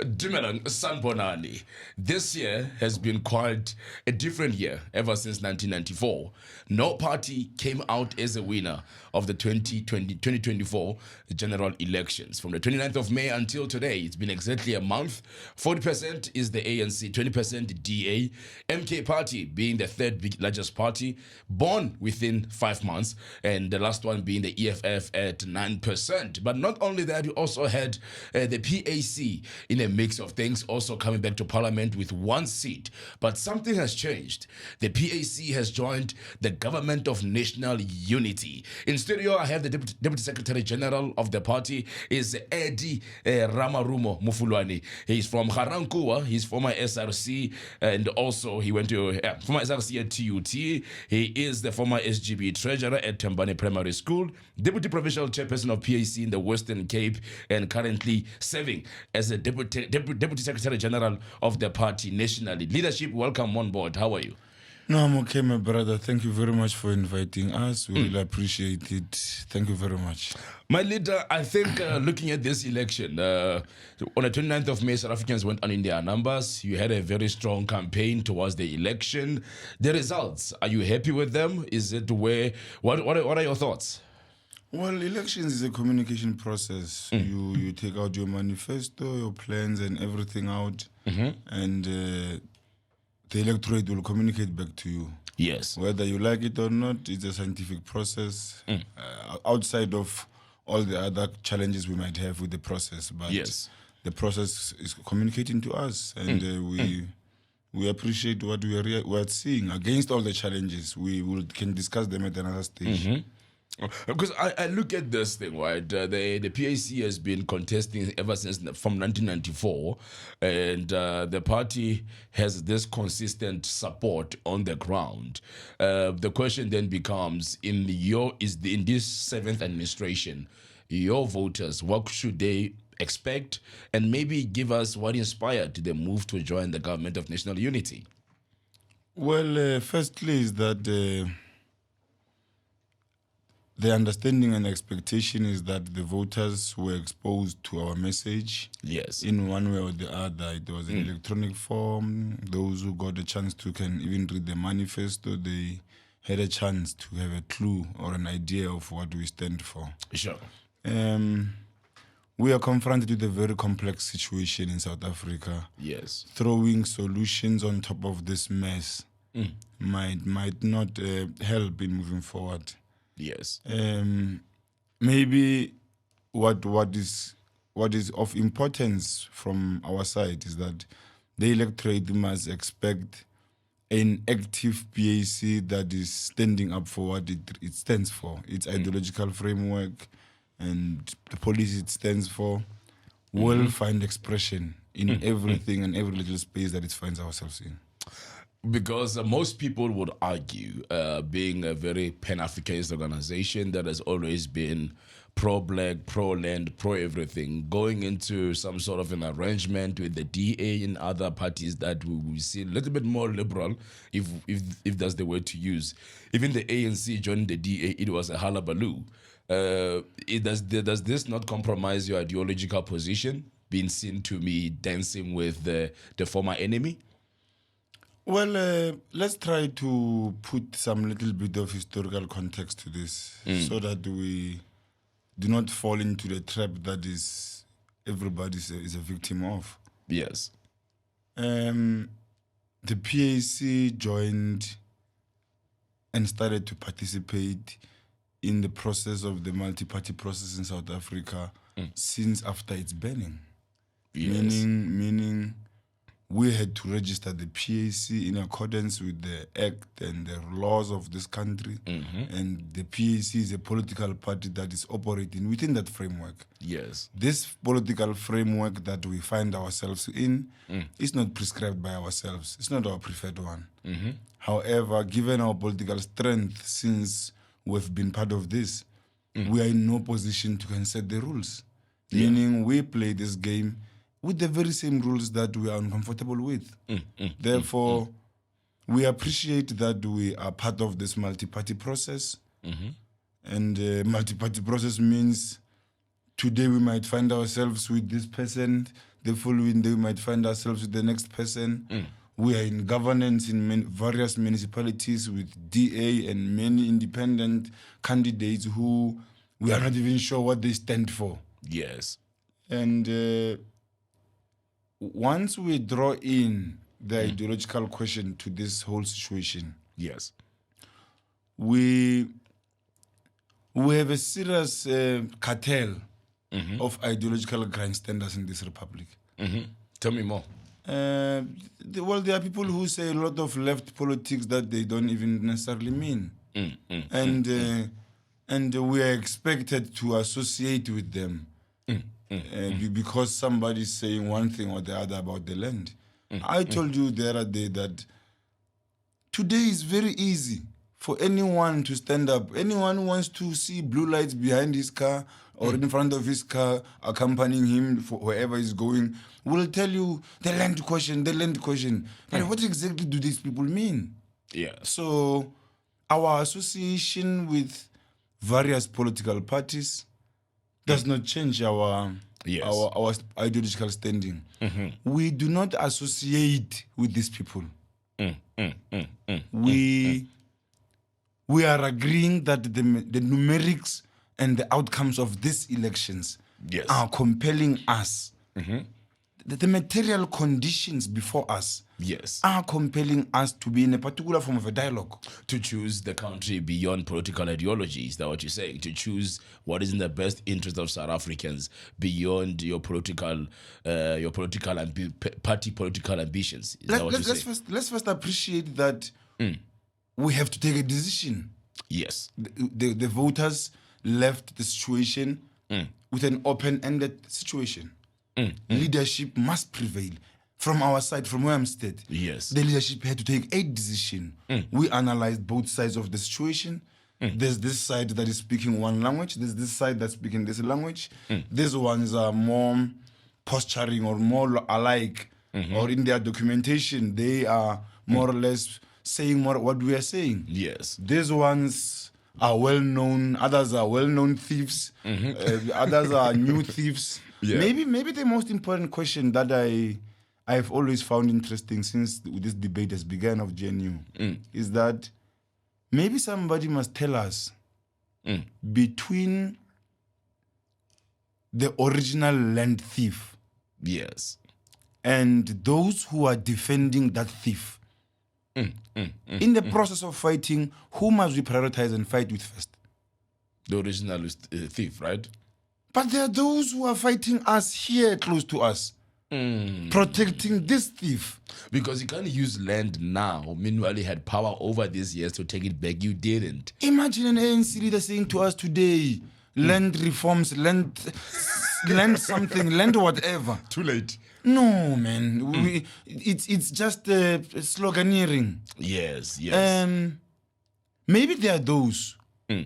Dumelang Sanbonani. This year has been quite a different year ever since 1994. No party came out as a winner of the 2024 general elections. From the 29th of May until today, it's been exactly a month. 40% is the ANC, 20% DA, MK party being the third largest party, born within 5 months, and the last one being the EFF at 9%. But not only that, we also had the PAC in a mix of things, also coming back to parliament with 1 seat. But something has changed. The PAC has joined the Government of National Unity. In studio, I have the Deputy Secretary General of the party, is Eddie Ramarumo Mfulwane. He's from Garankuwa, he's former SRC, and also he went to former SRC at TUT. He is the former SGB Treasurer at Tembane Primary School, Deputy Provincial Chairperson of PAC in the Western Cape, and currently serving as a Deputy Secretary General of the party nationally. Leadership, welcome on board. How are you? No, I'm okay, my brother. Thank you very much for inviting us. We really appreciate it. Thank you very much. My leader, I think looking at this election, on the 29th of May, South Africans went on in their numbers. You had a very strong campaign towards the election. The results, are you happy with them? Is it where, what are your thoughts? Well, elections is a communication process. You take out your manifesto, your plans, and everything out, and the electorate will communicate back to you. Yes. Whether you like it or not, it's a scientific process outside of all the other challenges we might have with the process. But yes, the process is communicating to us, and we appreciate what we are seeing. Against all the challenges, can discuss them at another stage. Because I look at this thing, right? The PAC has been contesting ever since from 1994, and the party has this consistent support on the ground. The question then becomes: in this 7th administration, your voters, what should they expect, and maybe give us what inspired the move to join the Government of National Unity? Well, firstly is that the understanding and expectation is that the voters were exposed to our message. Yes. In one way or the other. It was an electronic form. Those who got a chance to can even read the manifesto, they had a chance to have a clue or an idea of what we stand for. Sure. We are confronted with a very complex situation in South Africa. Yes. Throwing solutions on top of this mess might not help in moving forward. Yes. Maybe what is of importance from our side is that the electorate must expect an active PAC that is standing up for what it stands for, its ideological framework and the policy it stands for will find expression in everything and every little space that it finds ourselves in. Because most people would argue, being a very Pan-Africanist organization that has always been pro-black, pro-land, pro-everything, going into some sort of an arrangement with the DA and other parties that we will see a little bit more liberal, if that's the word to use. Even the ANC joining the DA, it was a hullabaloo. Does this not compromise your ideological position, being seen to be dancing with the former enemy? Well, let's try to put some little bit of historical context to this so that we do not fall into the trap that is everybody is a victim of. Yes. The PAC joined and started to participate in the process of the multi-party process in South Africa since after its banning. Yes. Meaning we had to register the PAC in accordance with the act and the laws of this country. And the PAC is a political party that is operating within that framework. Yes. This political framework that we find ourselves in is not prescribed by ourselves. It's not our preferred one. However, given our political strength, since we've been part of this, we are in no position to can set the rules. Meaning we play this game with the very same rules that we are uncomfortable with. Therefore, we appreciate that we are part of this multi-party process. And multi-party process means today we might find ourselves with this person, the following day we might find ourselves with the next person. We are in governance in various municipalities with DA and many independent candidates who we are not even sure what they stand for. Yes. And once we draw in the ideological question to this whole situation, yes, we have a serious cartel of ideological grandstanders in this republic. Tell me more. Well, there are people who say a lot of left politics that they don't even necessarily mean. And we are expected to associate with them because somebody's saying one thing or the other about the land. I told you the other day that today is very easy for anyone to stand up. Anyone who wants to see blue lights behind his car or in front of his car accompanying him for wherever he's going will tell you the land question. But what exactly do these people mean? Yeah. So our association with various political parties does not change our ideological standing. We do not associate with these people. We are agreeing that the numerics and the outcomes of these elections are compelling us. The material conditions before us are compelling us to be in a particular form of a dialogue. To choose the country beyond political ideology, is that what you're saying? To choose what is in the best interest of South Africans beyond your political party political ambitions. Is that what you're saying? Let's first appreciate that we have to take a decision. Yes. The voters left the situation with an open-ended situation. Leadership must prevail. From our side, from where I'm stayed, yes, the leadership had to take a decision. We analyzed both sides of the situation. There's this side that is speaking one language. There's this side that's speaking this language. These ones are more posturing or more alike, or in their documentation, they are more or less saying more what we are saying. Yes. These ones are well-known. Others are well-known thieves. Others are new thieves. Yeah. Maybe the most important question that I've always found interesting since this debate has begun of GNU is that maybe somebody must tell us between the original land thief and those who are defending that thief. In the process of fighting, who must we prioritize and fight with first? The original thief, right? But there are those who are fighting us here close to us, protecting this thief. Because you can't use land now. Meanwhile, you had power over these years to take it back. You didn't. Imagine an ANC leader saying to us today, land reforms, land something, land whatever. Too late. No, man. It's just sloganeering. Yes. Maybe there are those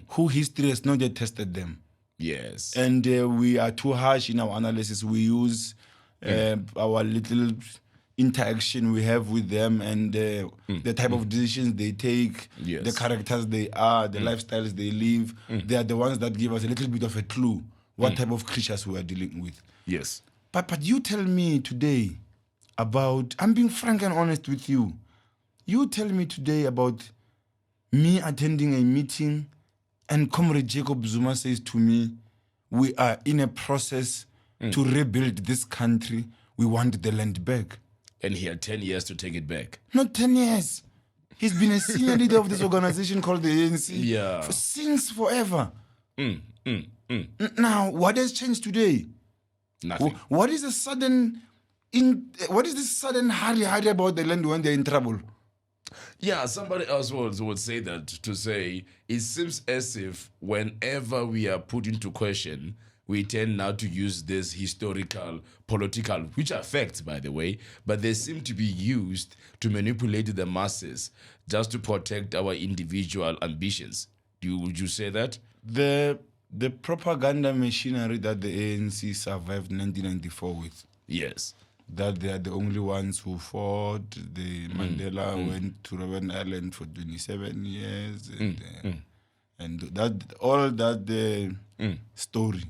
who history has not yet tested them. Yes. And we are too harsh in our analysis. We use our little interaction we have with them and the type of decisions they take, the characters they are, the lifestyles they live. They are the ones that give us a little bit of a clue what type of creatures we are dealing with. Yes. But you tell me today about, I'm being frank and honest with you. You tell me today about me attending a meeting and Comrade Jacob Zuma says to me, we are in a process to rebuild this country. We want the land back. And he had 10 years to take it back. Not 10 years. He's been a senior leader of this organization called the ANC since forever. Now, what has changed today? Nothing. What is this sudden hurry about the land when they're in trouble? Yeah, somebody else would say that, to say it seems as if whenever we are put into question, we tend now to use this historical, political, which are facts, by the way, but they seem to be used to manipulate the masses just to protect our individual ambitions. Would you say that? The propaganda machinery that the ANC survived 1994 with. Yes. That they are the only ones who fought. Mandela went to Robben Island for 27 years. And that all that story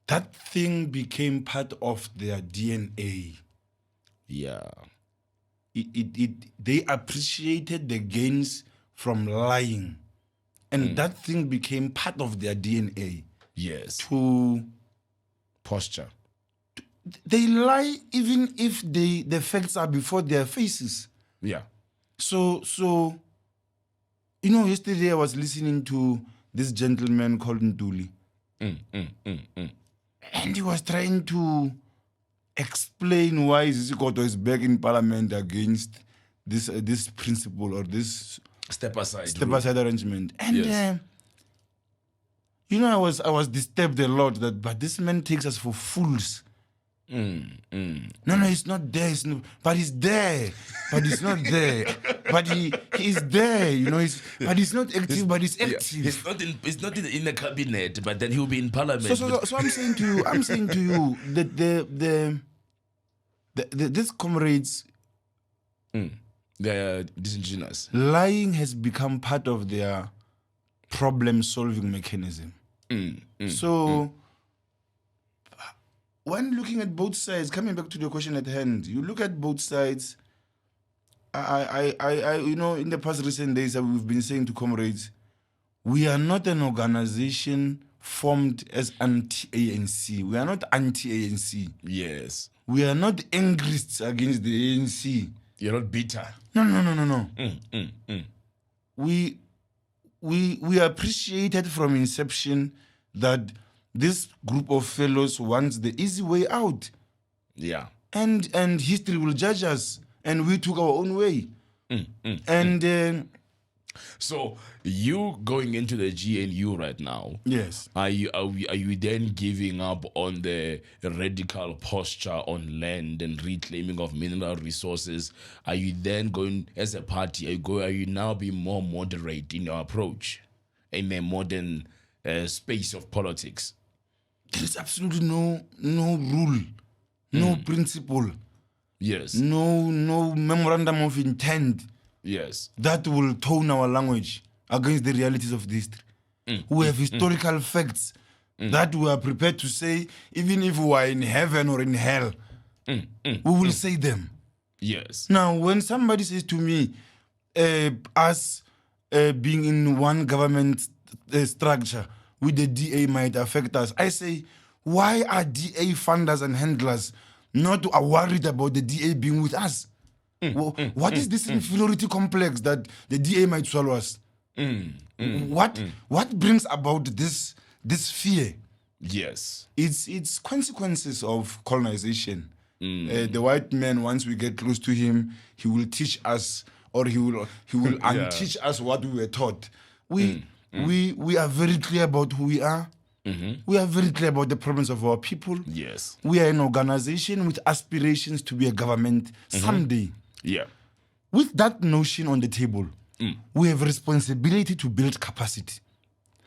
that thing became part of their DNA. Yeah. They appreciated the gains from lying. And that thing became part of their DNA. Yes. To Posture. they lie even if the facts are before their faces. Yeah. So yesterday I was listening to this gentleman called Ntuli. And he was trying to explain why Zizikoto is back in parliament against this principle or this Step aside arrangement. And Yes. I was disturbed a lot but this man takes us for fools. No, it's not there. But he's there. But he's not there. But he is there. But he's not active. But he's active. He's not in the cabinet, but then he'll be in parliament. So I'm saying to you, that these comrades, They're disingenuous. lying has become part of their problem-solving mechanism. So. When looking at both sides, coming back to the question at hand, you look at both sides. I in the past recent days, we've been saying to comrades, we are not an organization formed as anti-ANC. We are not anti-ANC. Yes. We are not angrists against the ANC. You're not bitter. No. We appreciated from inception that this group of fellows wants the easy way out. Yeah. And history will judge us. And we took our own way. So you going into the GNU right now? Yes. Are you then giving up on the radical posture on land and reclaiming of mineral resources? Are you then going as a party? Are you now being more moderate in your approach in a modern space of politics? There is absolutely no rule, no principle, Yes. no memorandum of intent Yes. that will tone our language against the realities of the history. We have historical facts that we are prepared to say, even if we are in heaven or in hell, we will say them. Yes. Now, when somebody says to me, us being in one government structure with the DA might affect us, I say, why are DA funders and handlers not worried about the DA being with us? What is this inferiority complex that the DA might swallow us? What brings about this fear? Yes. It's consequences of colonization. The white man, once we get close to him, he will teach us, or he will unteach us what we were taught. We are very clear about who we are. We are very clear about the problems of our people. Yes. We are an organization with aspirations to be a government someday. Yeah. With that notion on the table, we have responsibility to build capacity.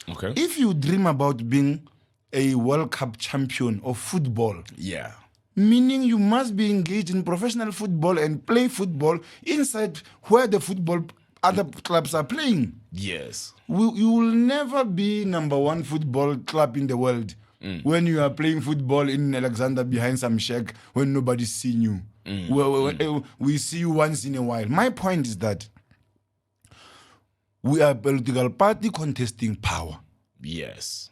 Okay. If you dream about being a World Cup champion of football, Yeah. meaning you must be engaged in professional football and play football inside where the football other clubs are playing. Yes. You will never be number one football club in the world when you are playing football in Alexander behind some shack when nobody's seeing you. We see you once in a while. My point is that we are a political party contesting power. Yes.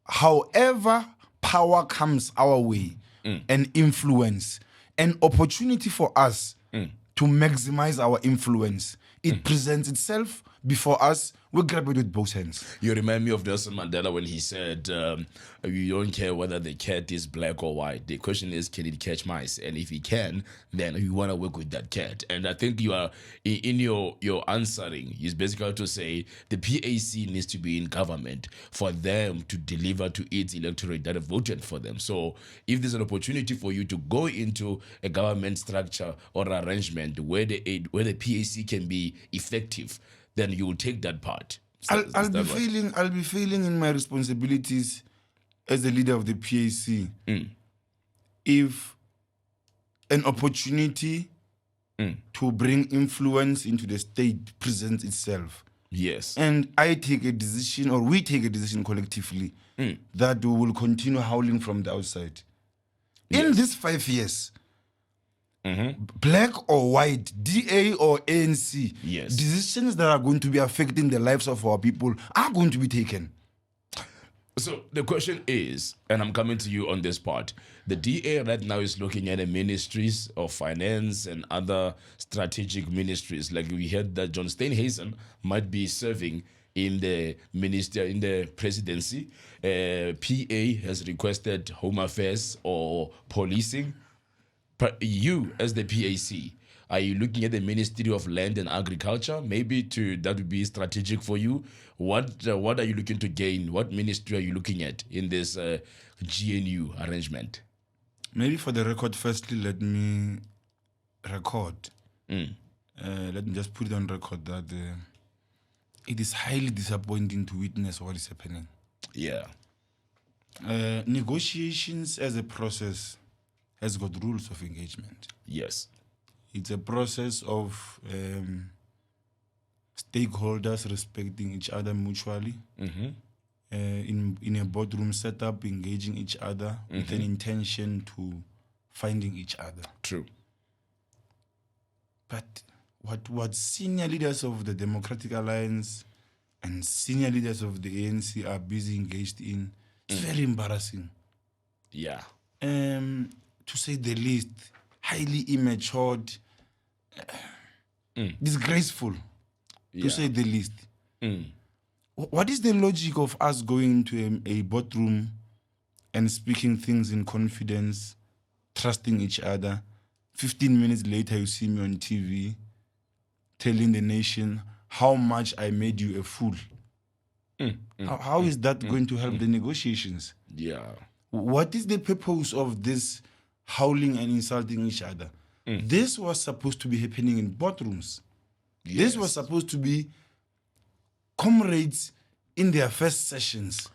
However, power comes our way, and influence, an opportunity for us to maximize our influence. It presents itself before us. We grab it with both hands. You remind me of Nelson Mandela when he said, you don't care whether the cat is black or white. The question is, can it catch mice? And if it can, then you want to work with that cat. And I think you are, in your answering, is basically to say the PAC needs to be in government for them to deliver to its electorate that have voted for them. So if there's an opportunity for you to go into a government structure or arrangement where the PAC can be effective, then you will take that part. I'll be failing in my responsibilities as the leader of the PAC if an opportunity to bring influence into the state presents itself. Yes. And I take a decision, or we take a decision collectively, that we will continue howling from the outside. In these 5 years, black or white, DA or ANC, Yes. decisions that are going to be affecting the lives of our people are going to be taken. So the question is, and I'm coming to you on this part, the DA right now is looking at the ministries of finance and other strategic ministries. Like we heard that John Steenhuisen might be serving in the in the presidency. PA has requested home affairs or policing. You as the PAC, are you looking at the Ministry of Land and Agriculture? Maybe that would be strategic for you. What are you looking to gain? What ministry are you looking at in this GNU arrangement? Maybe for the record, firstly, let me record. Let me just put it on record that it is highly disappointing to witness what is happening. Yeah. Negotiations as a process has got rules of engagement. Yes. It's a process of stakeholders respecting each other mutually. In a boardroom setup, engaging each other with an intention to finding each other. True. But what senior leaders of the Democratic Alliance and senior leaders of the ANC are busy engaged in is very embarrassing. Yeah. To say the least, highly immature, disgraceful, to say the least. What is the logic of us going to a boardroom and speaking things in confidence, trusting each other? 15 minutes later, you see me on TV telling the nation how much I made you a fool. How is that going to help the negotiations? Yeah. What is the purpose of this howling and insulting each other? This was supposed to be happening in boardrooms. Yes. This was supposed to be comrades in their first sessions,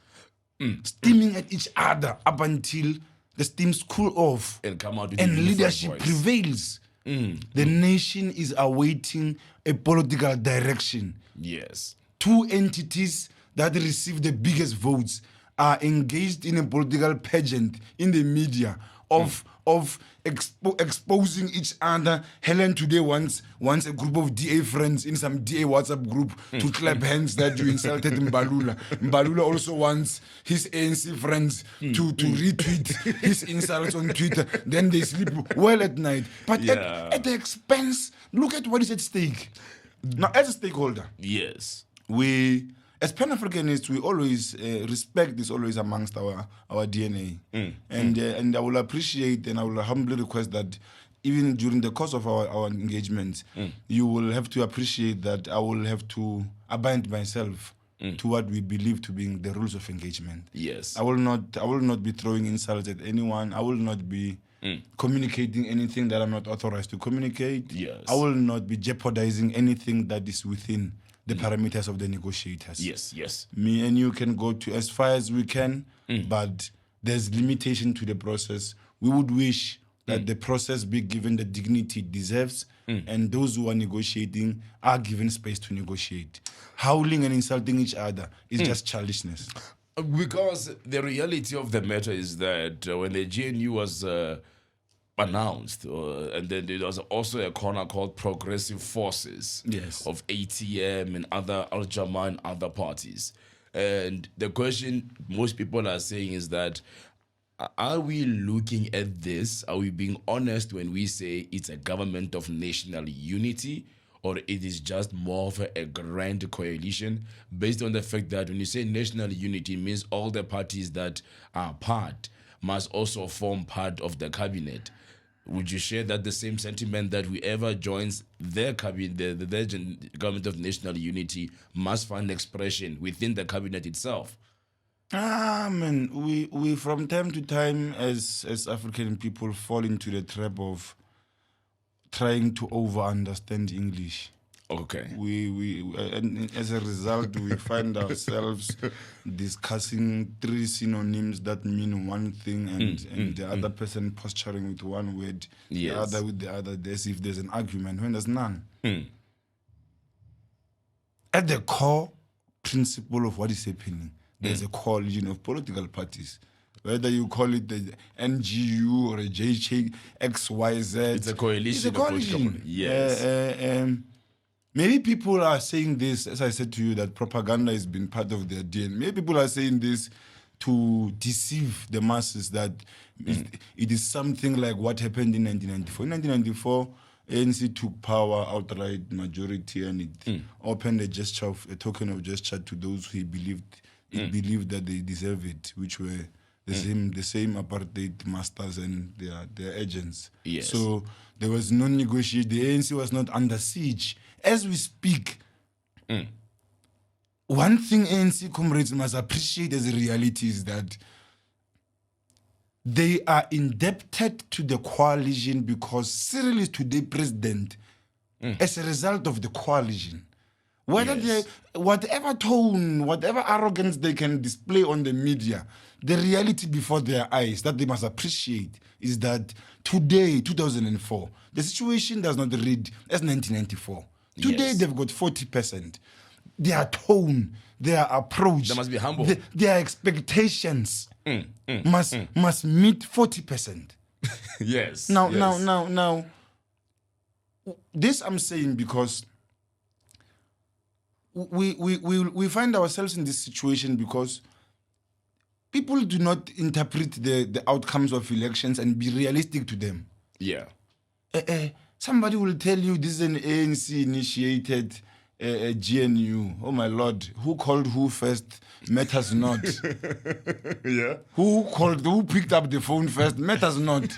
steaming at each other up until the steams cool off And come out with and a unified leadership voice. prevails. The nation is awaiting a political direction. Yes. Two entities that receive the biggest votes are engaged in a political pageant in the media of exposing each other. Helen today wants a group of DA friends in some DA WhatsApp group to clap hands that you insulted Mbalula. Mbalula also wants his ANC friends to retweet his insults on Twitter. Then they sleep well at night. But at the expense, look at what is at stake. Now, as a stakeholder, Yes. we, as Pan-Africanists, we always respect is always amongst our DNA. And I will appreciate and I will humbly request that even during the course of our engagements, you will have to appreciate that I will have to bind myself to what we believe to be the rules of engagement. Yes. I will not be throwing insults at anyone. I will not be communicating anything that I'm not authorized to communicate. Yes. I will not be jeopardizing anything that is within the parameters of the negotiators. Yes. Yes. Me and you can go to as far as we can, but there's limitation to the process. We would wish that the process be given the dignity it deserves, and those who are negotiating are given space to negotiate. Howling and insulting each other is just childishness. Because the reality of the matter is that when the GNU was announced, and then there was also a corner called Progressive Forces of ATM and other Al-Jama and other parties. And the question most people are saying is that, are we looking at this? Are we being honest when we say it's a government of national unity, or it is just more of a grand coalition based on the fact that when you say national unity, it means all the parties that are part must also form part of the cabinet? Would you share that the same sentiment that whoever joins their cabinet, the government of national unity, must find expression within the cabinet itself? Man, we from time to time as African people fall into the trap of trying to over-understand English. Okay. And as a result, we find ourselves discussing three synonyms that mean one thing, and the other person posturing with one word, the other with the other, as if there's an argument when there's none. at the core principle of what is happening, there's a coalition of political parties. Whether you call it the NGU or a JXYZ. It's a coalition. It's a coalition. Yes. Maybe people are saying this, as I said to you, that propaganda has been part of their DNA. Maybe people are saying this to deceive the masses that it is something like what happened in 1994. In 1994, ANC took power outright majority, and it opened a token of gesture to those who believed that they deserve it, which were the same apartheid masters and their agents. Yes. So there was no negotiation. The ANC was not under siege. As we speak, one thing ANC comrades must appreciate as a reality is that they are indebted to the coalition because Cyril is today president as a result of the coalition. Whatever tone, whatever arrogance they can display on the media, the reality before their eyes that they must appreciate is that today, 2004, the situation does not read as 1994. Today they've got 40%. Their tone, their approach, They must be humble. Their expectations must meet 40%. Yes. Now, this I'm saying because we find ourselves in this situation because people do not interpret the outcomes of elections and be realistic to them. Yeah. Somebody will tell you this is an ANC-initiated GNU. Oh my Lord, who called who first matters not. Yeah. Who picked up the phone first matters not.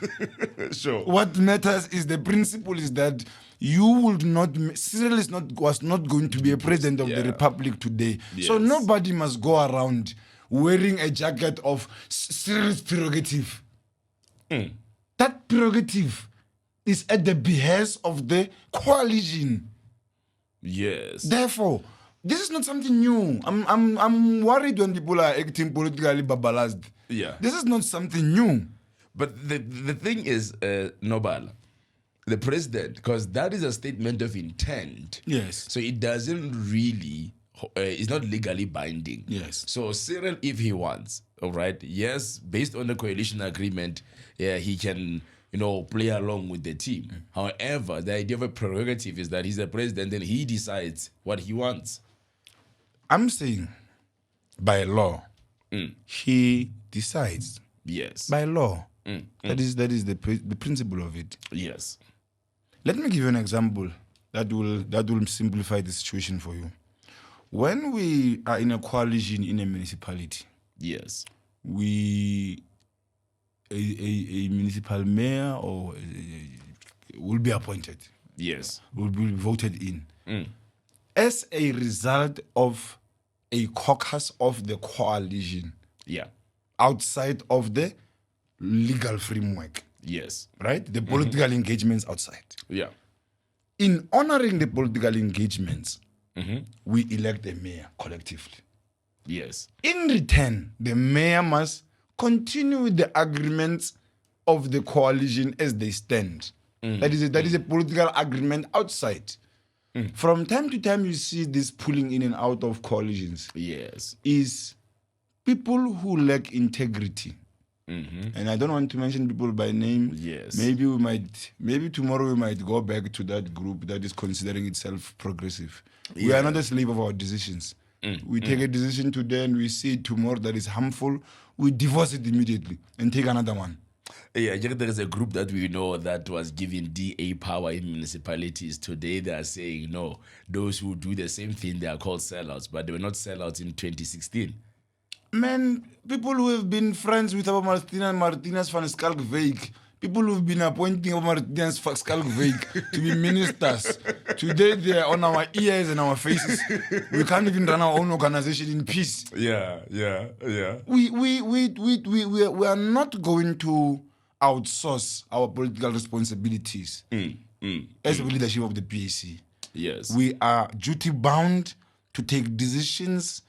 Sure. What matters is the principle is that you would not. Cyril was not going to be a president of the republic today. Yes. So nobody must go around wearing a jacket of Cyril's prerogative. That prerogative is at the behest of the coalition. Yes. Therefore, this is not something new. I'm worried when people are acting politically babalazed. Yeah. This is not something new. But the thing is, Nobal, the president, because that is a statement of intent. Yes. So it doesn't really, it's not legally binding. Yes. So Cyril, if he wants, all right, yes, based on the coalition agreement, he can, play along with the team. However, the idea of a prerogative is that he's the president and he decides what he wants. I'm saying, by law, he decides. Yes. By law. That is the principle of it. Yes. Let me give you an example that will simplify the situation for you. When we are in a coalition in a municipality, yes, a municipal mayor or will be appointed. Yes. Will be voted in. As a result of a caucus of the coalition. Yeah. Outside of the legal framework. Yes. Right? The political engagements outside. Yeah. In honoring the political engagements, we elect a mayor collectively. Yes. In return, the mayor must continue with the agreements of the coalition as they stand. That is a political agreement outside. From time to time, you see this pulling in and out of coalitions. Yes. Is people who lack integrity. And I don't want to mention people by name. Yes. Maybe tomorrow we might go back to that group that is considering itself progressive. We are not a slave of our decisions. We take a decision today and we see it tomorrow that is harmful. We divorce it immediately and take another one. Yeah, there is a group that we know that was giving DA power in municipalities. Today they are saying, no, those who do the same thing, they are called sellouts, but they were not sellouts in 2016. Man, people who have been friends with Martinez van Schalkwyk, people who have been appointing Martinez van Schalkwyk to be ministers, today they are on our ears and our faces. We can't even run our own organization in peace. Yeah. We are not going to outsource our political responsibilities as the leadership of the PAC. Yes. We are duty bound to take decisions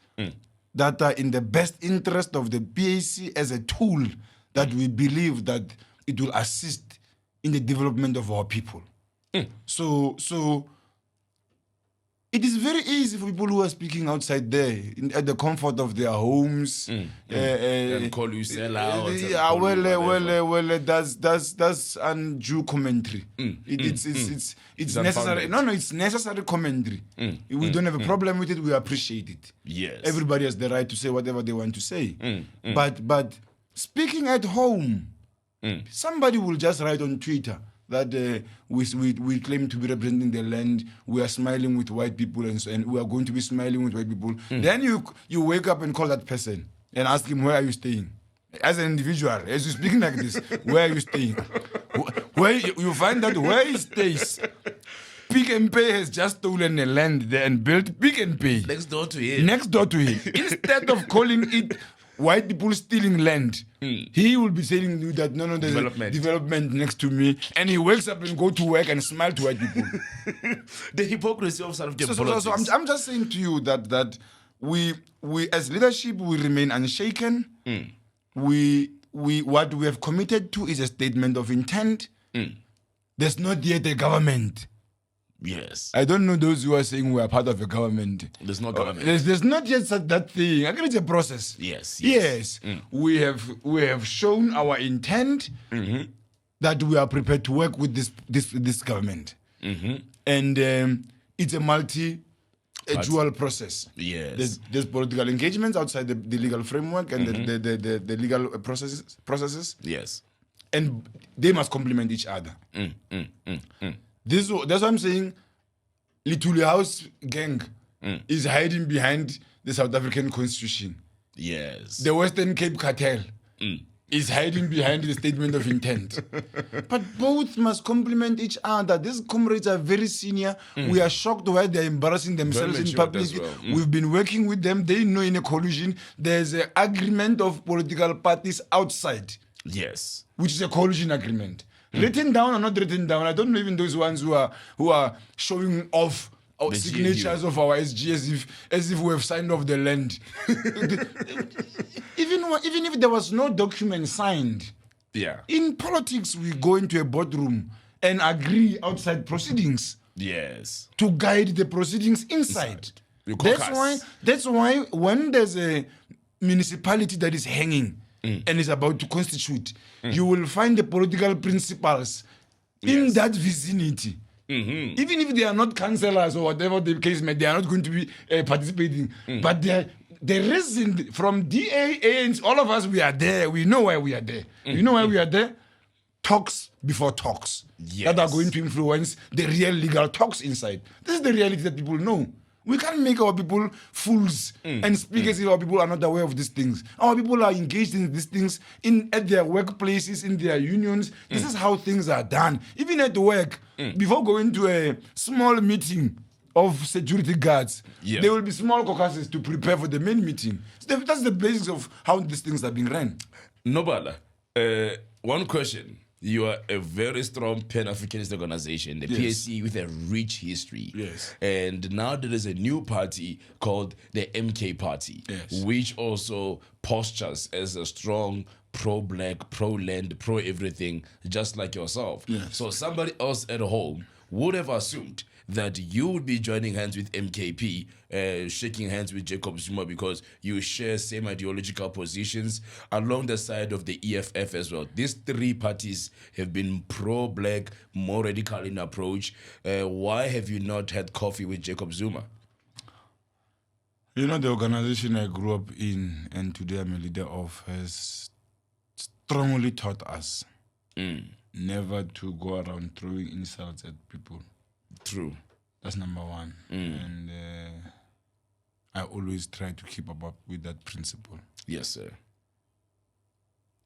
that are in the best interest of the PAC as a tool that we believe that it will assist in the development of our people. So it is very easy for people who are speaking outside there, at the comfort of their homes. And call you sellouts. That's undue commentary. It's necessary. unfounded. No, it's necessary commentary. We don't have a problem with it. We appreciate it. Yes. Everybody has the right to say whatever they want to say. But speaking at home, somebody will just write on Twitter that we claim to be representing the land, we are smiling with white people, and we are going to be smiling with white people. Then you wake up and call that person and ask him, where are you staying? As an individual, as you're speaking like this, where are you staying? Where you find out where he stays. Pick and Pay has just stolen a land there and built Pick and Pay Next door to him. Instead of calling it white people stealing land, he will be saying you that no, there's development next to me, and he wakes up and go to work and smile to white people. The hypocrisy of South African So politics. I'm just saying to you that we as leadership we remain unshaken. What we have committed to is a statement of intent. There's not yet a government. Yes. I don't know those who are saying we are part of a government. There's no government. There's not yet that thing. I think it's a process. Yes. We have shown our intent that we are prepared to work with this government, and it's a dual process. Yes. There's political engagements outside the legal framework and the legal processes. Yes. And they must complement each other. That's what I'm saying. Little House gang is hiding behind the South African Constitution. Yes. The Western Cape Cartel is hiding behind the statement of intent. But both must complement each other. These comrades are very senior. We are shocked why they're embarrassing themselves in public. We've been working with them. They know in a coalition there's an agreement of political parties outside. Yes. Which is a coalition agreement. Written down or not written down, I don't know even those ones who are showing off our signatures of our SG as if we have signed off the land. even if there was no document signed, in politics we go into a boardroom and agree outside proceedings. Yes. To guide the proceedings inside. That's why when there's a municipality that is hanging and is about to constitute, you will find the political principals in that vicinity. Even if they are not councillors or whatever the case may, they are not going to be participating. But the reason from DA, ANC, all of us, we are there. We know why we are there. You know why we are there? Talks before talks that are going to influence the real legal talks inside. This is the reality that people know. We can't make our people fools and speak as if our people are not aware of these things. Our people are engaged in these things at their workplaces, in their unions. This is how things are done. Even at work, before going to a small meeting of security guards, there will be small caucuses to prepare for the main meeting. So that's the basics of how these things are being run. Nobala, one question. You are a very strong Pan-Africanist organization, the PAC, with a rich history. Yes. And now there is a new party called the MK Party, which also postures as a strong pro-black, pro-land, pro-everything, just like yourself. Yes. So somebody else at home would have assumed that you would be joining hands with MKP, shaking hands with Jacob Zuma, because you share same ideological positions along the side of the EFF as well. These three parties have been pro-black, more radical in approach. Why have you not had coffee with Jacob Zuma? You know, the organization I grew up in and today I'm a leader of has strongly taught us never to go around throwing insults at people. True. That's number one. And I always try to keep up with that principle. Yes, sir.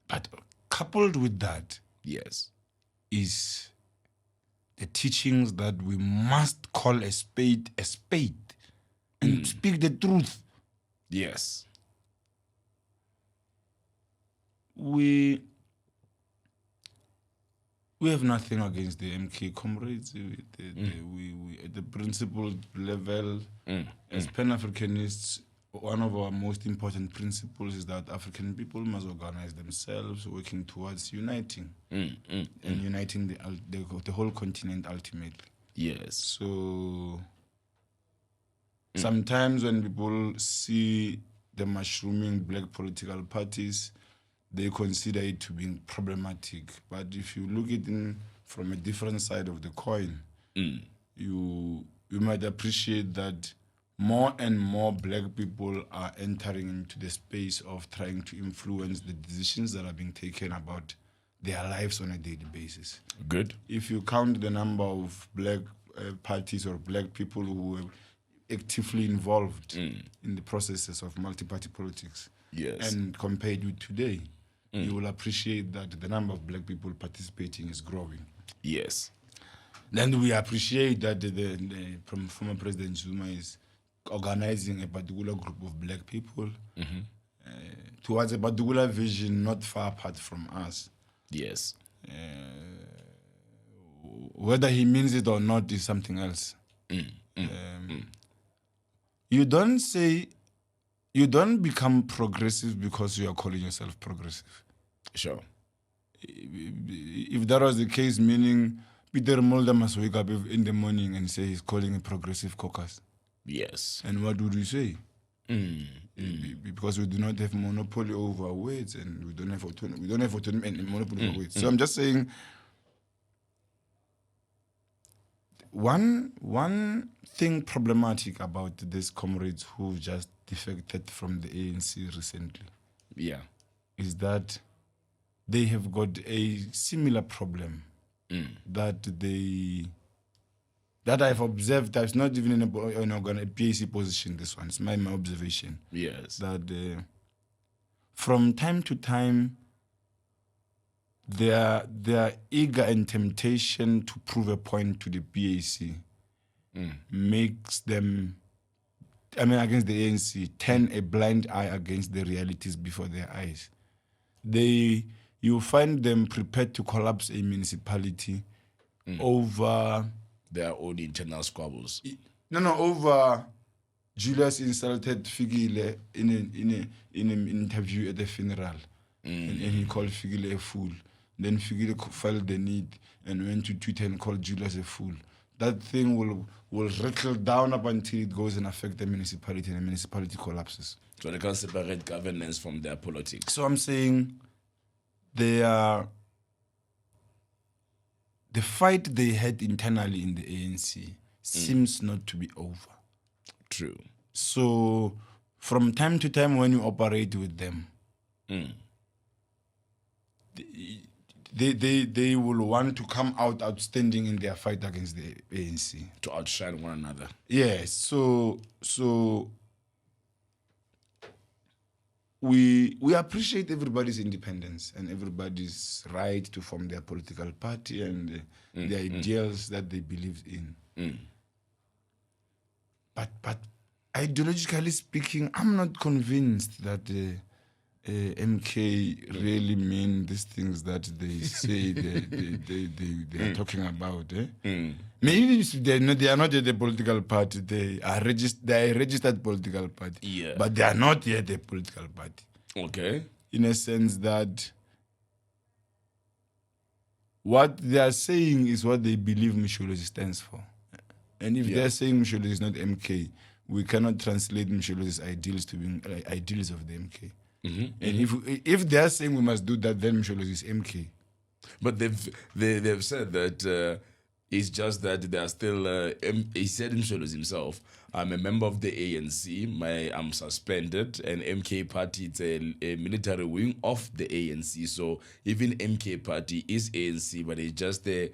But coupled with that is the teachings that we must call a spade and speak the truth. Yes. We have nothing against the MK comrades. We at the principle level, as Pan-Africanists, one of our most important principles is that African people must organize themselves, working towards uniting and uniting the whole continent ultimately. Yes. So Sometimes when people see the mushrooming black political parties, they consider it to be problematic. But if you look at it from a different side of the coin, you might appreciate that more and more black people are entering into the space of trying to influence the decisions that are being taken about their lives on a daily basis. Good. If you count the number of black parties or black people who were actively involved in the processes of multi-party politics, Yes. and compared with today, you will appreciate that the number of black people participating is growing. Yes. Then we appreciate that the former President Zuma is organizing a particular group of black people towards a particular vision not far apart from us. Yes. Whether he means it or not is something else. You don't become progressive because you are calling yourself progressive. Sure. If that was the case, meaning Peter Mulder must wake up in the morning and say he's calling a progressive caucus. Yes. And what would we say? Because we do not have monopoly over words, and we don't have autonomy. We don't have autonomy and monopoly over words. So I'm just saying, one thing problematic about these comrades who just defected from the ANC recently, is that they have got a similar problem that I've observed. That's not even in a PAC position. This one, it's my observation. Yes. That from time to time, their eager and temptation to prove a point to the PAC makes them, against the ANC, turn a blind eye against the realities before their eyes. You find them prepared to collapse a municipality over their own internal squabbles. Over Julius insulted Figile in an interview at the funeral, and he called Figile a fool. Then Figile felt the need and went to Twitter and called Julius a fool. That thing will trickle down up until it goes and affect the municipality, and the municipality collapses. So they can't separate governance from their politics. So I'm saying the fight they had internally in the ANC seems not to be over. True. So from time to time when you operate with them, they will want to come out outstanding in their fight against the ANC. To outshine one another. Yes. So we appreciate everybody's independence and everybody's right to form their political party and the ideals that they believe in. But ideologically speaking, I'm not convinced that MK really mean these things that they say they are talking about. Maybe they are not yet a political party. They are a registered political party. But they are not yet a political party. Okay. In a sense that what they are saying is what they believe Msholozi stands for. And if they're saying Msholozi is not MK, we cannot translate Msholozi's ideals to be ideals of the MK. And if they are saying we must do that, then Msholozi is MK. But they've said that it's just that they are still. He said himself, "I'm a member of the ANC. I'm suspended, and MK Party it's a military wing of the ANC. So even MK Party is ANC, but it's just a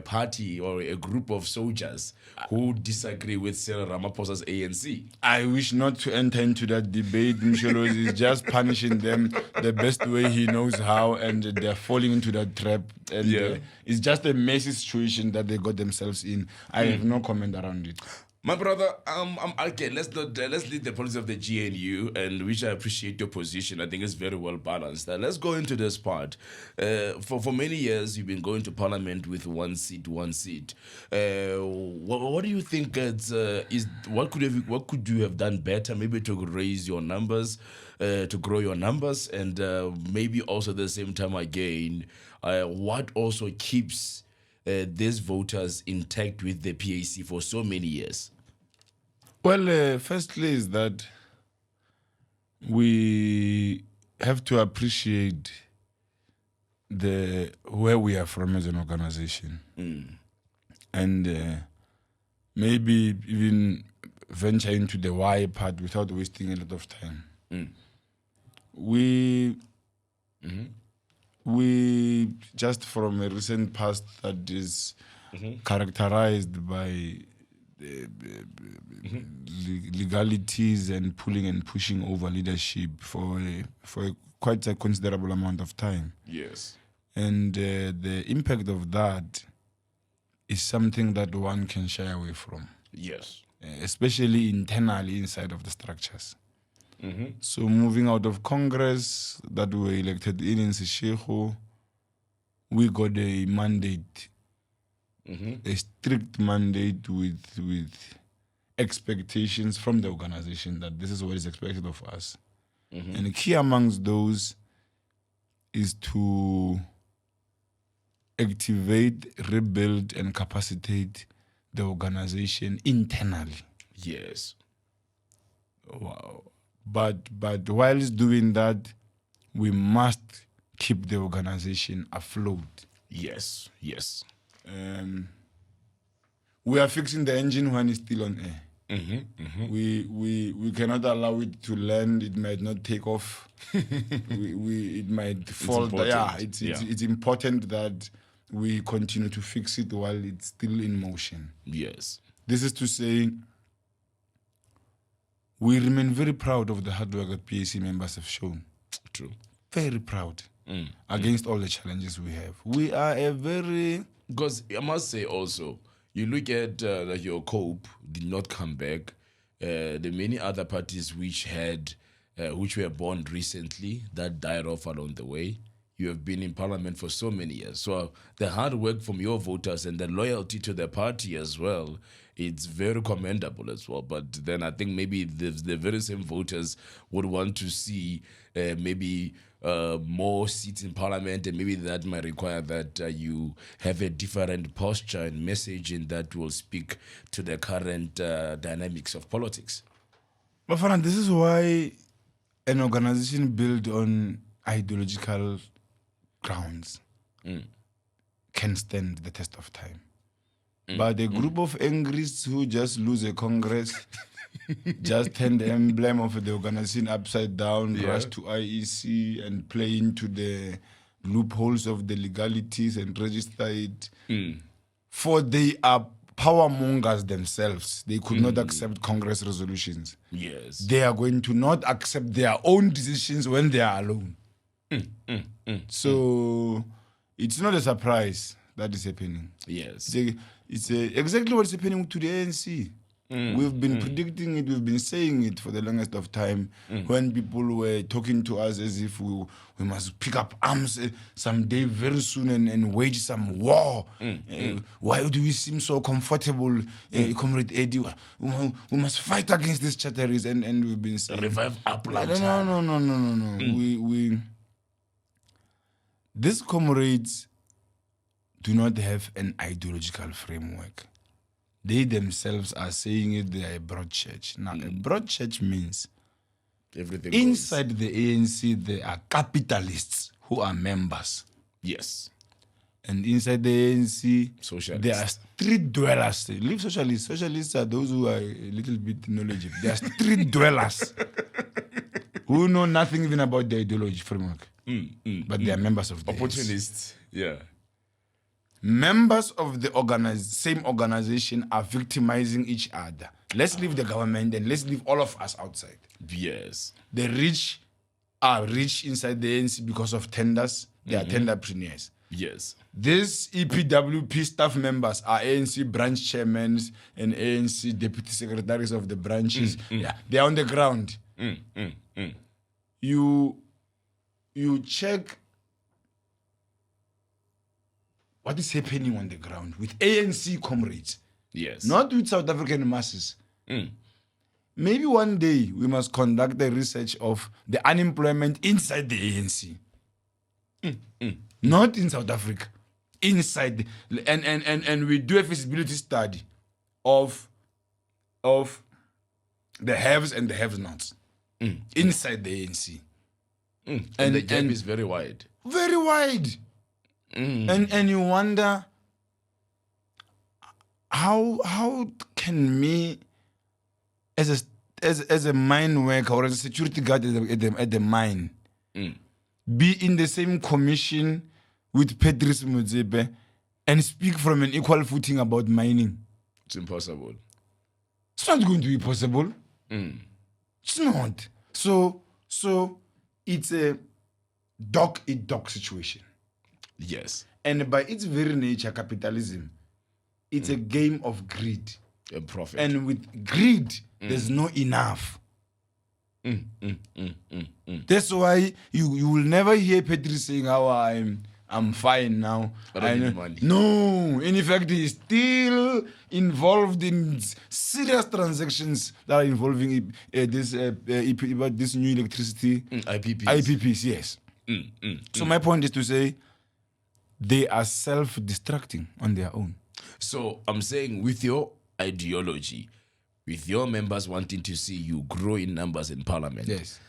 party or a group of soldiers who disagree with Cyril Ramaphosa's ANC." I wish not to enter into that debate. Msholozi is just punishing them the best way he knows how, and they're falling into that trap. And it's just a messy situation that they got themselves in. I have no comment around it. My brother, okay. Let's leave the politics of the GNU, and which I appreciate your position. I think it's very well balanced. Let's go into this part. For many years, you've been going to parliament with one seat. What do you think what could you have done better? Maybe to raise your numbers, to grow your numbers, and maybe also at the same time again, what also keeps these voters intact with the PAC for so many years? Well, firstly is that we have to appreciate where we are from as an organization, and maybe even venture into the why part without wasting a lot of time. We just from a recent past that is characterized by legalities and pulling and pushing over leadership for quite a considerable amount of time. Yes. And the impact of that is something that one can shy away from. Yes. Especially internally inside of the structures. So moving out of Congress that we were elected in Seshego, we got a mandate, a strict mandate with expectations from the organization that this is what is expected of us. And key amongst those is to activate, rebuild, and capacitate the organization internally. Yes. Wow. But whilst doing that, we must keep the organization afloat. Yes. Yes. We are fixing the engine when it's still on air. We cannot allow it to land. It might not take off. It might fall. It's important that we continue to fix it while it's still in motion. Yes. This is to say, we remain very proud of the hard work that PAC members have shown. True. Very proud against all the challenges we have. We are a very... Because I must say also, you look at like your COPE did not come back. The many other parties which were born recently that died off along the way. You have been in parliament for so many years. So the hard work from your voters and the loyalty to the party as well, it's very commendable as well. But then I think maybe the very same voters would want to see maybe more seats in parliament, and maybe that might require that you have a different posture and messaging that will speak to the current dynamics of politics. Bafana, this is why an organization built on ideological grounds can stand the test of time. But a group of angrists who just lose a congress, just turn the emblem of the organization upside down, rush to IEC and play into the loopholes of the legalities and register it. For they are power mongers themselves. They could not accept Congress resolutions. Yes. They are going to not accept their own decisions when they are alone. So it's not a surprise that is happening. Yes. It's exactly what's happening to the ANC. We've been predicting it, we've been saying it for the longest of time when people were talking to us as if we must pick up arms someday very soon and wage some war. Why do we seem so comfortable, Comrade Eddie? We must fight against these chatteries, and we've been saying... Revive up like No. These comrades do not have an ideological framework. They themselves are saying it, they are a broad church. Now, a broad church means everything inside the ANC, there are capitalists who are members. Yes. And inside the ANC, Socialists. there are street dwellers. Leave socialists. Socialists are those who are a little bit knowledgeable. They are street dwellers who know nothing even about the ideology framework. But they are members of the opportunists. Yeah. Members of the same organization are victimizing each other. Let's leave the government and let's leave all of us outside. Yes. The rich are rich inside the ANC because of tenders. They are tenderpreneurs. Yes. These EPWP staff members are ANC branch chairmen and ANC deputy secretaries of the branches. Yeah, they are on the ground. You check what is happening on the ground with ANC comrades. Yes. Not with South African masses. Maybe one day we must conduct a research of the unemployment inside the ANC. Not in South Africa. Inside. And we do a feasibility study of the haves and the have-nots inside the ANC. And the gap is very wide. Very wide. And you wonder how can me as a mine worker or as a security guard at the mine be in the same commission with Patrice Motsepe and speak from an equal footing about mining? It's impossible. It's not going to be possible. It's not. So it's a dog-eat-dog situation. Yes. And by its very nature, capitalism, it's a game of greed. And profit. And with greed, there's no enough. That's why you will never hear Patrice saying, "How I'm fine now. I need money." No, in fact, he's still involved in serious transactions that are involving this new electricity IPPs. Yes. So my point is to say they are self-destructing on their own. So I'm saying with your ideology, with your members wanting to see you grow in numbers in parliament, Yes.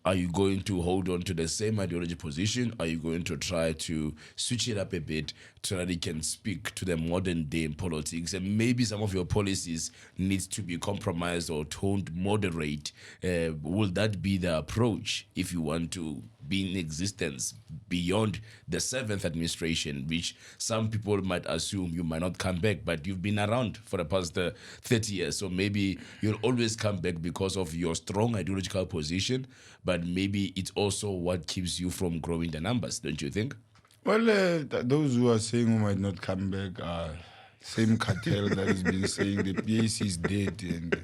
are you going to hold on to the same ideology position? Are you going to try to switch it up a bit so that it can speak to the modern day in politics? And maybe some of your policies needs to be compromised or toned moderate. Will that be the approach if you want to be in existence beyond the 7th administration, which some people might assume you might not come back, but you've been around for the past 30 years. So maybe you'll always come back because of your strong ideological position, but maybe it's also what keeps you from growing the numbers, don't you think? Well, those who are saying who might not come back are same cartel that has been saying the PAC is dead, and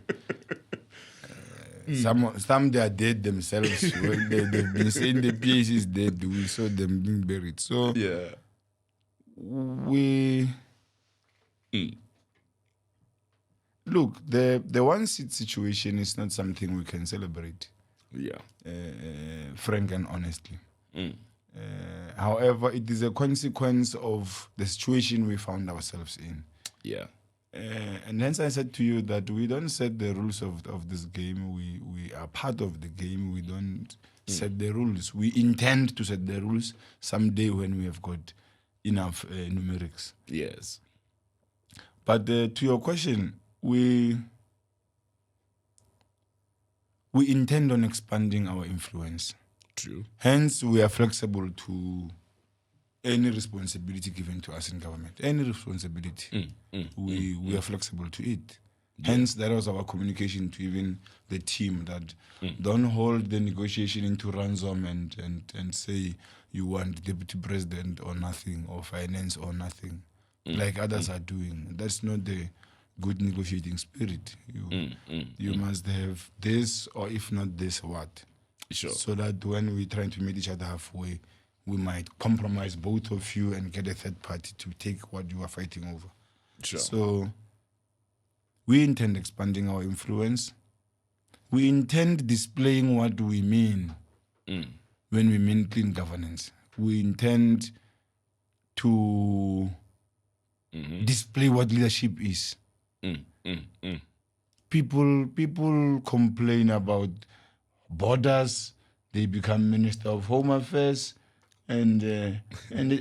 some they are dead themselves. They've been saying the PAC is dead. We saw them being buried. So Yeah. we look, the one seat situation is not something we can celebrate. Yeah. Frank and honestly. However, it is a consequence of the situation we found ourselves in. Yeah. And hence I said to you that we don't set the rules of this game. We are part of the game. We don't set the rules. We intend to set the rules someday when we have got enough numerics. Yes. But to your question, we intend on expanding our influence. True. Hence, we are flexible to any responsibility given to us in government. Any responsibility, we are flexible to it. Hence, that was our communication to even the team that don't hold the negotiation into ransom and say you want deputy president or nothing or finance or nothing, like others are doing. That's not the good negotiating spirit. You must have this, or if not this, what? Sure. So that when we're trying to meet each other halfway, we might compromise both of you and get a third party to take what you are fighting over. Sure. So we intend expanding our influence. We intend displaying what we mean when we mean clean governance. We intend to display what leadership is. People complain about borders. They become Minister of Home Affairs. And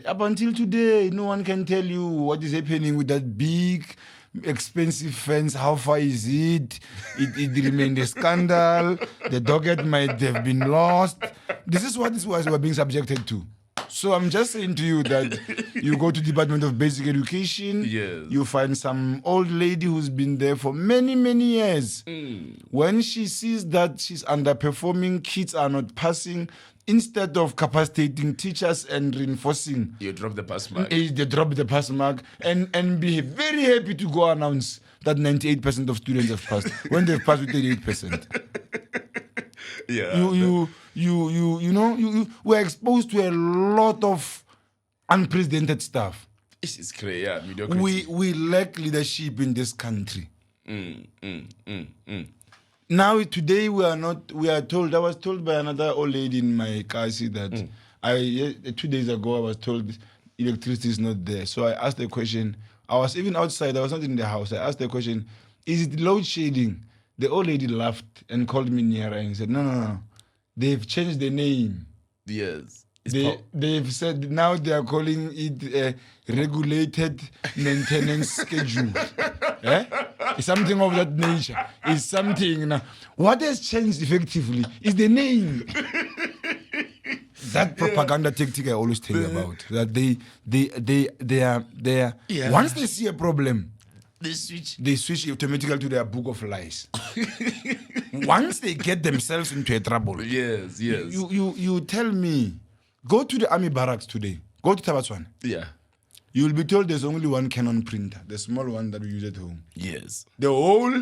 up until today, no one can tell you what is happening with that big, expensive fence. How far is it? It remained a scandal. The dogged might have been lost. This is what we're being subjected to. So I'm just saying to you that you go to Department of Basic Education, Yes. you find some old lady who's been there for many, many years. When she sees that she's underperforming, kids are not passing, instead of capacitating teachers and reinforcing, You drop the pass mark. they drop the pass mark and be very happy to go announce that 98% of students have passed when they've passed with 88%. Yeah. We're exposed to a lot of unprecedented stuff. It's crazy. Yeah. Mediocrity. We lack leadership in this country. Now today I was told by another old lady in my kasi that 2 days ago I was told electricity is not there. So I asked the question. I was even outside, I was not in the house. I asked the question, is it load shedding The old lady laughed and called me nearer and said, no. They've changed the name. Yes. They've said now they are calling it a regulated maintenance schedule. It's something of that nature. It's something now. What has changed effectively is the name. That propaganda tactic I always tell you about. That they are once they see a problem, they switch automatically to their book of lies. Once they get themselves into a trouble. Yes. You tell me, go to the army barracks today. Go to Tabatswana. Yeah. You will be told there's only one Canon printer, the small one that we use at home. Yes. The whole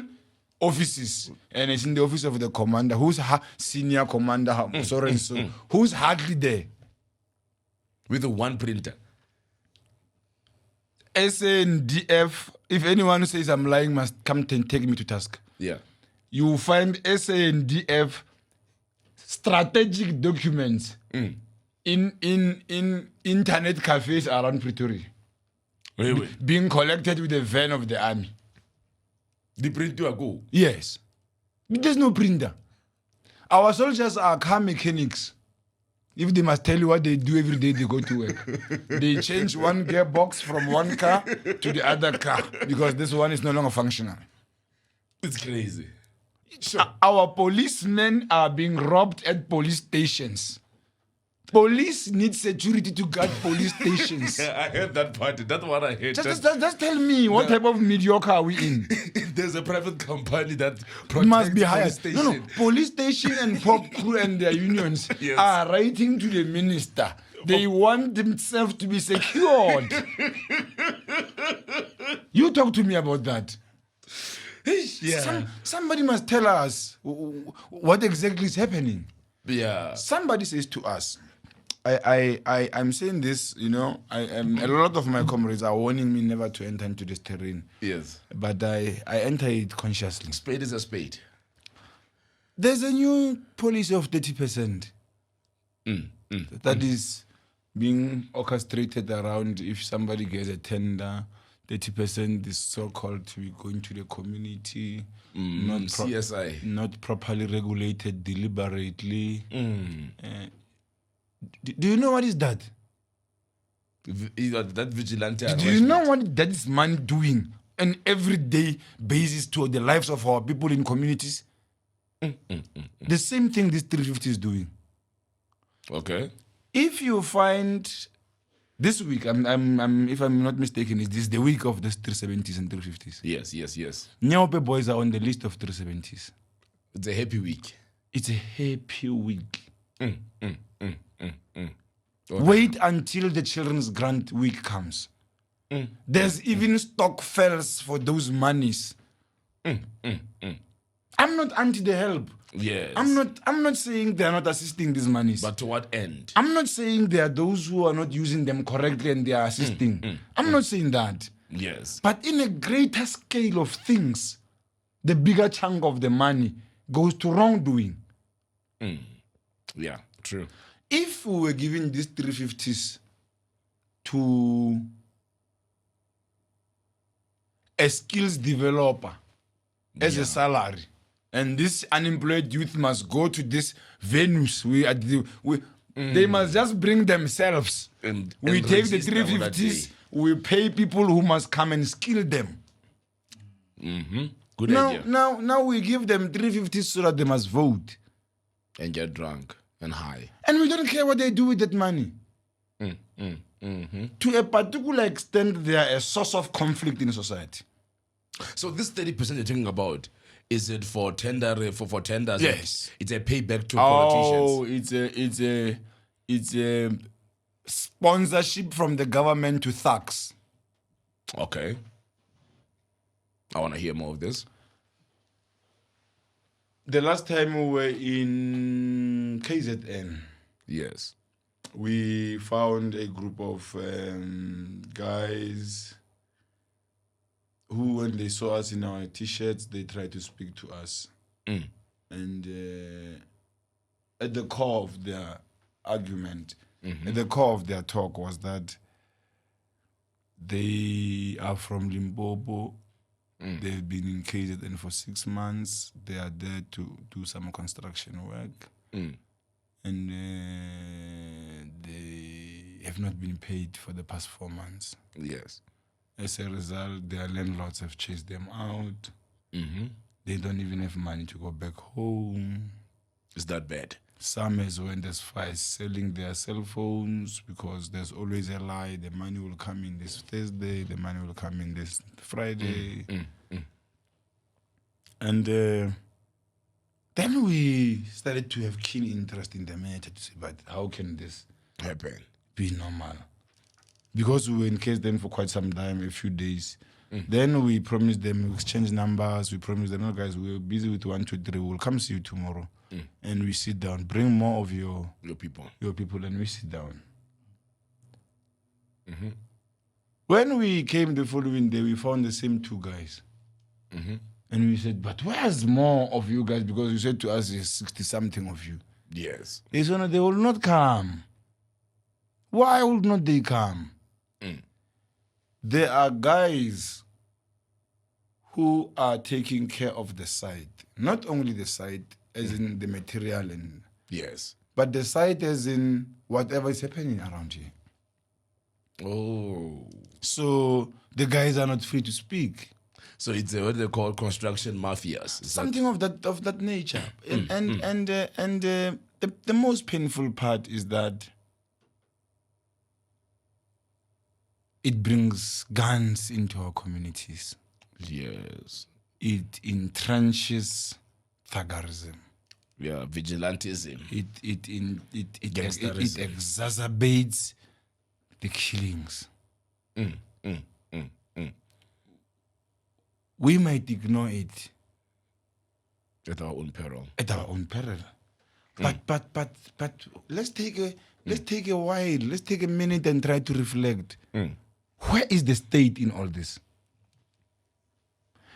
offices, and it's in the office of the commander, who's senior commander, who's hardly there. With the one printer. SANDF, if anyone says I'm lying, must come and take me to task. Yeah. You will find SANDF strategic documents in internet cafes around Pretoria. Wait. Being collected with a van of the army. The printer go? Yes. There's no printer. Our soldiers are car mechanics. If they must tell you what they do every day, they go to work. They change one gearbox from one car to the other car because this one is no longer functional. It's crazy. Sure. Our policemen are being robbed at police stations. Police need security to guard police stations. I heard that part. That's what I heard. Just tell me, what type of mediocre are we in? There's a private company that protects must be hired. police station. No, police station and pop crew and their unions are writing to the minister. They want themselves to be secured. You talk to me about that. Yeah. Somebody must tell us what exactly is happening. Yeah. Somebody says to us, I'm saying this, a lot of my comrades are warning me never to enter into this terrain. Yes. But I enter it consciously. Spade is a spade. There's a new policy of 30% that is being orchestrated around if somebody gets a tender. 30% is so-called to be going to the community, CSI. Not properly regulated deliberately. Do you know what is that? That vigilante. Do you know what that is man doing on everyday basis to the lives of our people in communities? The same thing this 350 is doing. Okay. If you find this week, if I'm not mistaken, is this the week of the 370s and 350s? Yes. Nyaope boys are on the list of 370s. It's a happy week. It's a happy week. Wait until the children's grant week comes. There's even stock fells for those monies. I'm not anti the help. Yes. I'm not saying they are not assisting these monies. But to what end? I'm not saying there are those who are not using them correctly and they are assisting. I'm not saying that. Yes. But in a greater scale of things, the bigger chunk of the money goes to wrongdoing. Yeah, true. If we were giving these 350s to a skills developer as a salary, and this unemployed youth must go to this venues, they must just bring themselves. And we take the register on that 350s, day. we pay people who must come and skill them. Good idea. Now we give them 350s so that they must vote. And get drunk and high. And we don't care what they do with that money. To a particular extent, they are a source of conflict in society. So this 30% you're talking about, is it for tender for tenders? Yes. It's a payback to politicians. Oh, it's a sponsorship from the government to thugs. Okay. I want to hear more of this. The last time we were in KZN, Yes. we found a group of guys who, when they saw us in our T-shirts, they tried to speak to us. And at the core of their argument, at the core of their talk was that they are from Limpopo, They've been in KZN for 6 months. They are there to do some construction work. And they have not been paid for the past 4 months. Yes. As a result, their landlords have chased them out. They don't even have money to go back home. Is that bad? Some has went as far as selling their cell phones because there's always a lie. The money will come in this Thursday. The money will come in this Friday. And then we started to have keen interest in the matter to say, but how can this Happen. be normal? Because we were in case then for quite some time, a few days. Then we promised them, we exchanged numbers. We promised them, no, guys, we're busy with 1, 2, 3. We'll come see you tomorrow. And we sit down. Bring more of your people, and we sit down. When we came the following day, we found the same 2 guys. And we said, but where's more of you guys? Because you said to us, there's 60-something of you. Yes. They said, no, they will not come. Why would not they come? There are guys who are taking care of the site. Not only the site, as in the material, and Yes. but the site as in whatever is happening around here. Oh. So the guys are not free to speak. So it's what they call construction mafias. Is Something of that nature. And the most painful part is that it brings guns into our communities. Yes. It entrenches thuggerism. Yeah, vigilantism. It Gangsterism. exacerbates the killings. We might ignore it At our own peril. at our own peril. But let's take a while. Let's take a minute and try to reflect. Where is the state in all this?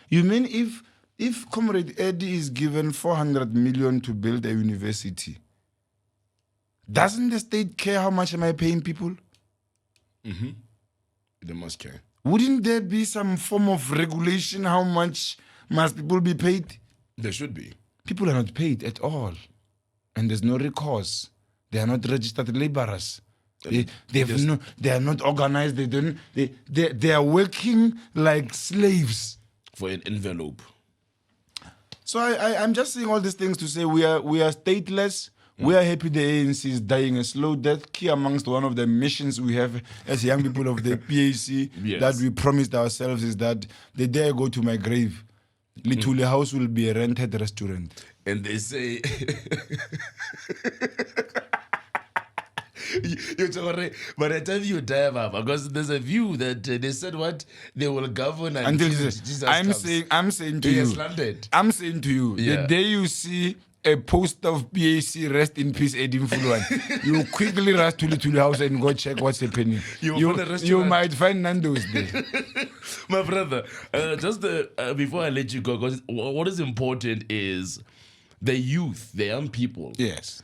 You mean if Comrade Eddie is given 400 million to build a university, doesn't the state care how much am I paying people? They must care. Wouldn't there be some form of regulation? How much must people be paid? There should be. People are not paid at all. And there's no recourse. They are not registered laborers. They are not organized. They are working like slaves. For an envelope. So I'm just saying all these things to say we are stateless. We are happy the ANC is dying a slow death. Key amongst one of the missions we have as young people of the PAC that we promised ourselves is that the day I go to my grave, Litule House will be a rented restaurant. And they say by the time you die, Baba, because there's a view that they said what they will govern Until Jesus I'm comes. saying to He you, has landed. I'm saying to you, Yeah. the day you see a poster of PAC, rest in peace, Eddie Mfulwane, you quickly rush to Little House and go check what's happening. You might find Nando's there. My brother, just before I let you go, because what is important is the youth, the young people. Yes.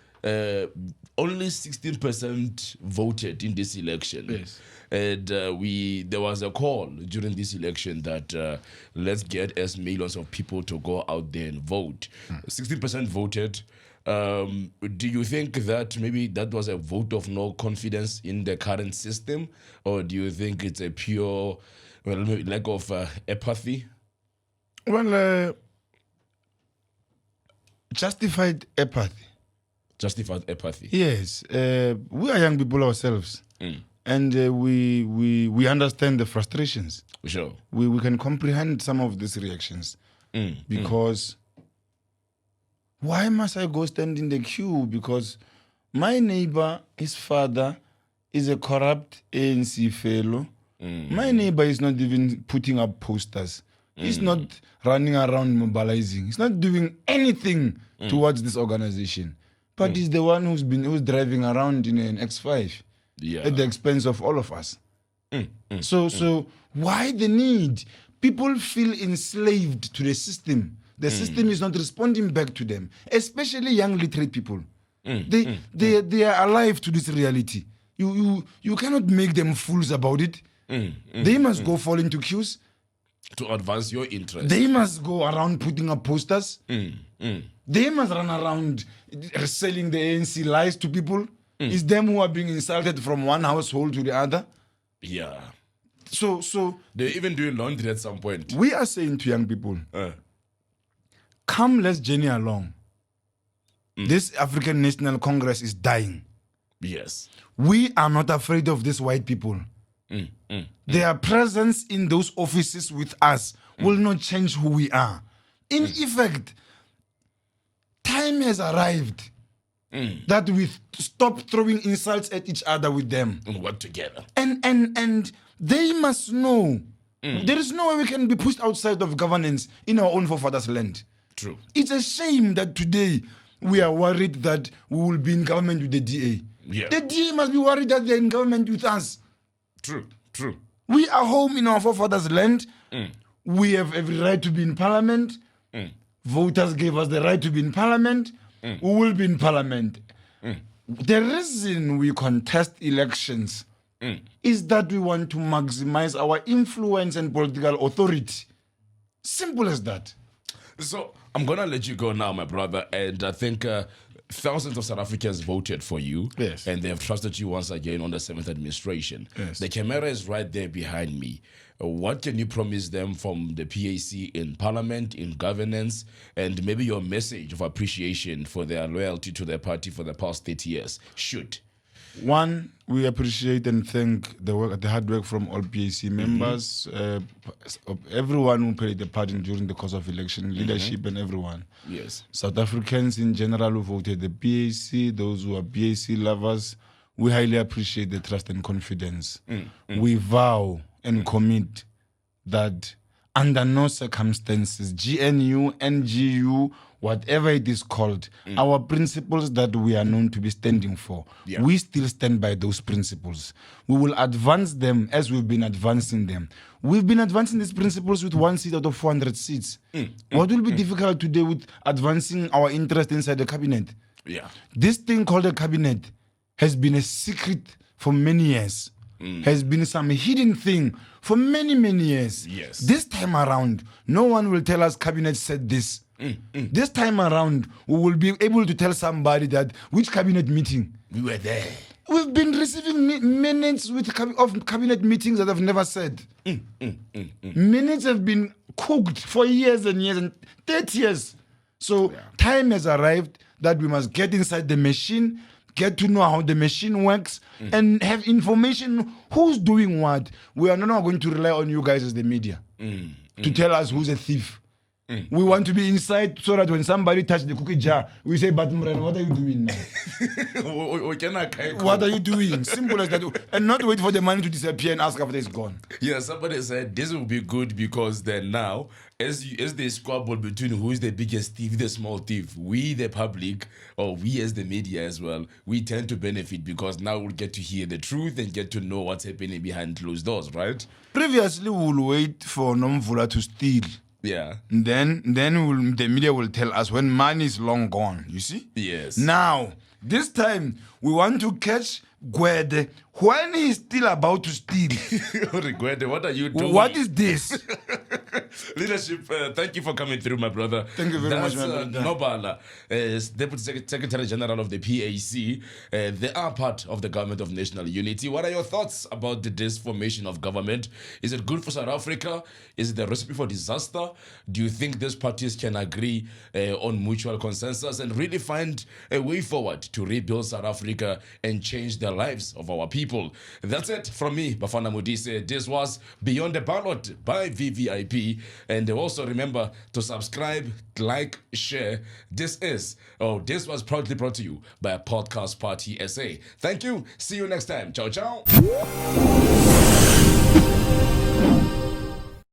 Only 16% voted in this election. Yes. And there was a call during this election that let's get as millions of people to go out there and vote. 16% voted. Do you think that maybe that was a vote of no confidence in the current system? Or do you think it's a pure lack of apathy? Well, justified apathy. Justified apathy. Yes. We are young people ourselves. And we understand the frustrations. Sure. We can comprehend some of these reactions. Because why must I go stand in the queue? Because my neighbor, his father, is a corrupt ANC fellow. My neighbor is not even putting up posters. He's not running around mobilizing. He's not doing anything towards this organization. But he's the one who's driving around in an X5 at the expense of all of us. So why the need? People feel enslaved to the system. The system is not responding back to them, especially young literate people. They are alive to this reality. You cannot make them fools about it. They must go fall into queues. to advance your interests. They must go around putting up posters. They must run around selling the ANC lies to people. It's them who are being insulted from one household to the other. Yeah. So They're even doing laundry at some point. we are saying to young people, come, let's journey along. This African National Congress is dying. Yes. We are not afraid of these white people. Their presence in those offices with us will not change who we are. In effect, time has arrived that we stop throwing insults at each other with them. And work together. And they must know there is no way we can be pushed outside of governance in our own forefathers' land. True. It's a shame that today we are worried that we will be in government with the DA. Yeah. The DA must be worried that they're in government with us. True. We are home in our forefathers' land. We have every right to be in parliament. Voters gave us the right to be in parliament. We will be in parliament. The reason we contest elections is that we want to maximize our influence and political authority. Simple as that. So I'm going to let you go now, my brother. And I think thousands of South Africans voted for you. Yes. And they have trusted you once again on the 7th administration. Yes. The camera is right there behind me. What can you promise them from the PAC in parliament, in governance, and maybe your message of appreciation for their loyalty to their party for the past 30 years? Shoot. One, we appreciate and thank the hard work from all PAC members, everyone who played a part during the course of election, leadership and everyone. Yes. South Africans in general who voted the PAC, those who are PAC lovers, we highly appreciate the trust and confidence. We vow and commit that under no circumstances, GNU, NGU, whatever it is called, our principles that we are known to be standing for, we still stand by those principles. We will advance them as we've been advancing them. We've been advancing these principles with 1 seat out of 400 seats. What will be difficult today with advancing our interest inside the cabinet? Yeah. This thing called a cabinet has been a secret for many years. Has been some hidden thing for many, many years. Yes. This time around, no one will tell us cabinet said this. This time around, we will be able to tell somebody that which cabinet meeting. We were there. We've been receiving minutes of cabinet meetings that I've never said. Minutes have been cooked for years and years and 30 years. So time has arrived that we must get inside the machine, get to know how the machine works, and have information who's doing what. We are not going to rely on you guys as the media to tell us who's a thief. We want to be inside so that when somebody touches the cookie jar, we say, but Mren, what are you doing now? What are you doing? Simple as that. And not wait for the money to disappear and ask after it's gone. Yeah, somebody said this will be good because then now, as they squabble between who is the biggest thief, the small thief, we the public, or we as the media as well, we tend to benefit because now we'll get to hear the truth and get to know what's happening behind closed doors, right? Previously, we will wait for Nomvula to steal. Yeah. Then the media will tell us when money is long gone, you see? Yes. Now, this time, we want to catch Gwede when he's still about to steal. Gwede, what are you doing? What is this? Leadership, thank you for coming through, my brother. Thank you very much, my brother. Nobala, Deputy Secretary General of the PAC. They are part of the Government of National Unity. What are your thoughts about this formation of government? Is it good for South Africa? Is it a recipe for disaster? Do you think these parties can agree on mutual consensus and really find a way forward to rebuild South Africa and change the lives of our people? That's it from me, Bafana Modise. This was Beyond the Ballot by VVIP. And also remember to subscribe, like, share. This was proudly brought to you by Podcast Party SA. Thank you. See you next time. Ciao, ciao.